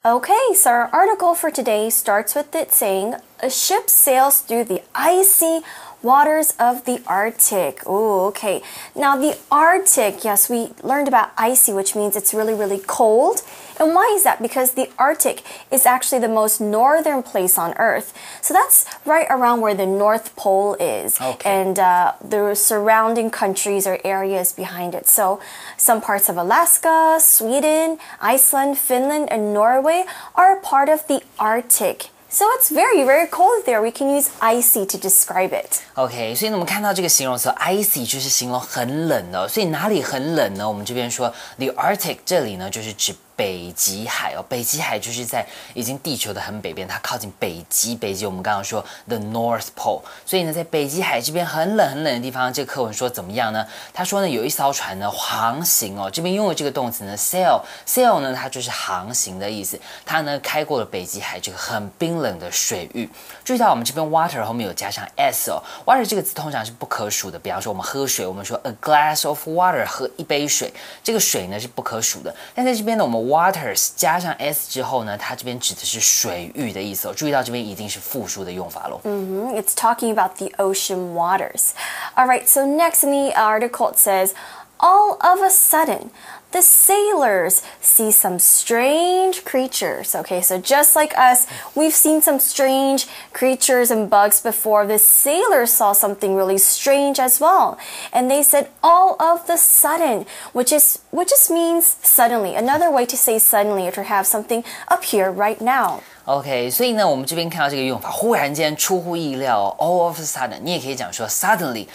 Okay, so our article for today starts with it saying, a ship sails through the icy waters of the Arctic. Oh, okay. Now the Arctic, yes, we learned about icy, which means it's really, really cold. And why is that? Because the Arctic is actually the most northern place on Earth. So that's right around where the North Pole is. Okay. And the surrounding countries or areas behind it. So some parts of Alaska, Sweden, Iceland, Finland, and Norway are part of the Arctic. So it's very, very cold there. We can use icy to describe it. OK， 所以呢，我们看到这个形容词 icy 就是形容很冷的，所以哪里很冷呢？我们这边说 the Arctic 这里呢就是指北极海哦，北极海就是在已经地球的很北边，它靠近北极。北极我们刚刚说 the North Pole， 所以呢，在北极海这边很冷很冷的地方，这个课文说怎么样呢？他说呢，有一艘船呢航行哦，这边用的这个动词呢 sail 呢，它就是航行的意思。它呢开过了北极海这个很冰冷的水域。注意到我们这边 water 后面有加上 s 哦 ，water 这个词通常是不可数的。比方说我们喝水，我们说 a glass of water， 喝一杯水，这个水呢是不可数的。但在这边呢，我们waters 加上 s 之后呢，它这边指的是水域的意思哦。注意到这边一定是复数的用法咯。It's talking about the ocean waters. All right, so next in the article it says, all of a sudden, the sailors see some strange creatures. Okay, so just like us, we've seen some strange creatures and bugs before. The sailors saw something really strange as well. And they said all of the sudden, which just means suddenly. Another way to say suddenly is to have something appear right now. OK， 所以呢，我们这边看到这个用法，忽然间出乎意料 ，all of a sudden， 你也可以讲说 suddenly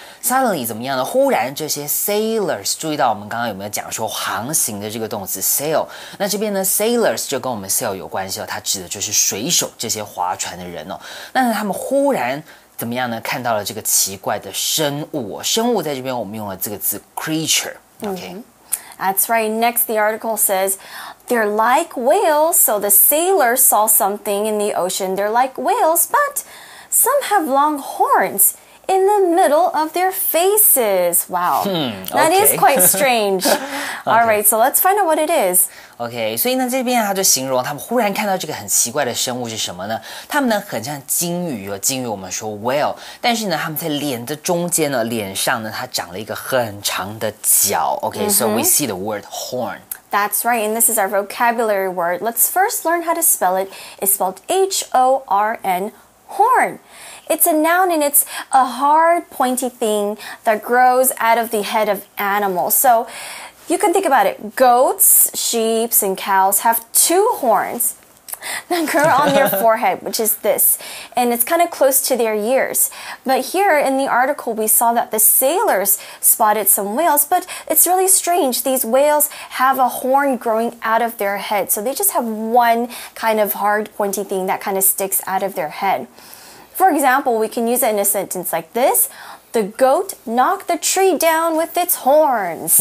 怎么样呢？忽然这些 sailors， 注意到我们刚刚有没有讲说航行的这个动词 sail？ 那这边呢 sailors 就跟我们 sail 有关系哦，它指的就是水手这些划船的人哦。那他们忽然怎么样呢？看到了这个奇怪的生物哦，生物在这边我们用了这个字 creature。OK。That's right. Next, the article says, they're like whales. So the sailors saw something in the ocean. They're like whales, but some have long horns in the middle of their faces. Wow. That is quite strange. All right, so let's find out what it is. OK， 所以呢，这边他就形容他们忽然看到这个很奇怪的生物是什么呢？他们呢很像鲸鱼哦，鲸鱼我们说 whale， 但是呢，他们在脸的中间呢，脸上呢，它长了一个很长的角。OK，so we see the word horn. That's right, and this is our vocabulary word. Let's first learn how to spell it. It's spelled H-O-R-N, horn. It's a noun and it's a hard, pointy thing that grows out of the head of animals. So you can think about it. Goats, sheep, and cows have two horns that grow on their forehead, which is this, and it's kind of close to their ears. But here in the article, we saw that the sailors spotted some whales, but it's really strange. These whales have a horn growing out of their head, so they just have one kind of hard, pointy thing that kind of sticks out of their head. For example, we can use it in a sentence like this. The goat knocked the tree down with its horns.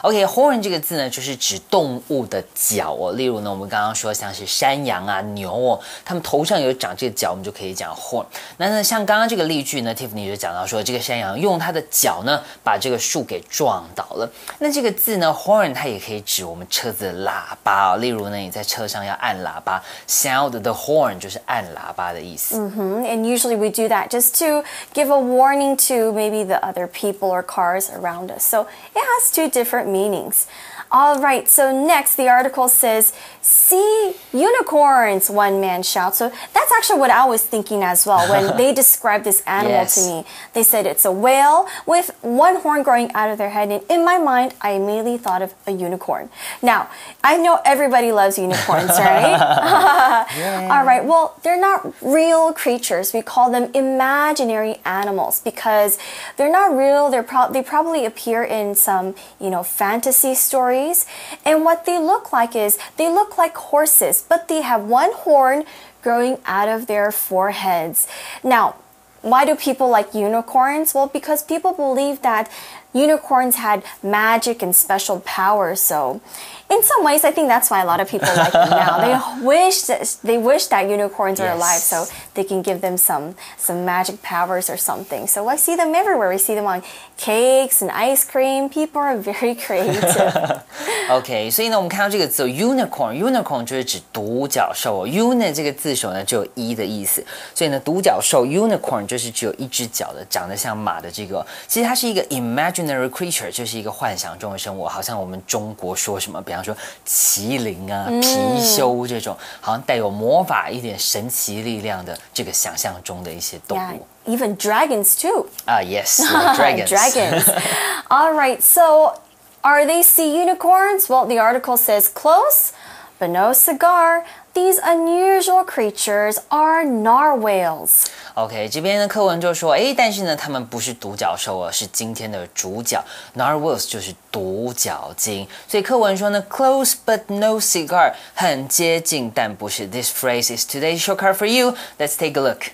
OK, horn 这个字呢，就是指动物的角哦。例如呢，我们刚刚说像是山羊啊、牛哦，它们头上有长这个角，我们就可以讲 horn。那呢，像刚刚这个例句呢 ，Tiffany 就讲到说，这个山羊用它的角呢，把这个树给撞倒了。那这个字呢 ，horn 它也可以指我们车子的喇叭哦。例如呢，你在车上要按喇叭 ，sound the horn 就是按喇叭的意思。And usually we do that just to give a warning to maybe the other people or cars around us. So it has two different meanings. All right, so next the article says, see unicorns, one man shouts. So that's actually what I was thinking as well when they described this animal to me. They said it's a whale with one horn growing out of their head. And in my mind, I immediately thought of a unicorn. Now, I know everybody loves unicorns, right? All right, well, they're not real creatures. We call them imaginary animals because they're not real. They probably appear in some, fantasy stories. And what they look like is they look like horses, but they have one horn growing out of their foreheads. Now, why do people like unicorns? Well, because people believe that unicorns had magic and special powers. So in some ways, I think that's why a lot of people like them now. They wish that unicorns are alive so they can give them some magic powers or something. So I see them everywhere. We see them on cakes and ice cream. People are very creative. OK， 所以呢，我们看到这个字 unicorn 就是指独角兽。Uni 这个字首呢就有一的意思，所以呢，独角兽 unicorn 就是只有一只脚的，长得像马的这个。其实它是一个 imaginary creature， 就是一个幻想中的生物，好像我们中国说什么，比方说麒麟啊、貔貅这种，好像带有魔法一点神奇力量的这个想象中的一些动物。Even dragons too. Yes, dragons. Dragons. All right, so are they sea unicorns? Well, the article says close, but no cigar. These unusual creatures are narwhals. OK， 这边的课文就说，但是呢，他们不是独角兽哦，是今天的主角 ，narwhals 就是独角鲸。所以课文说呢 ，close but no cigar， 很接近但不是。This phrase is today's short card for you. Let's take a look.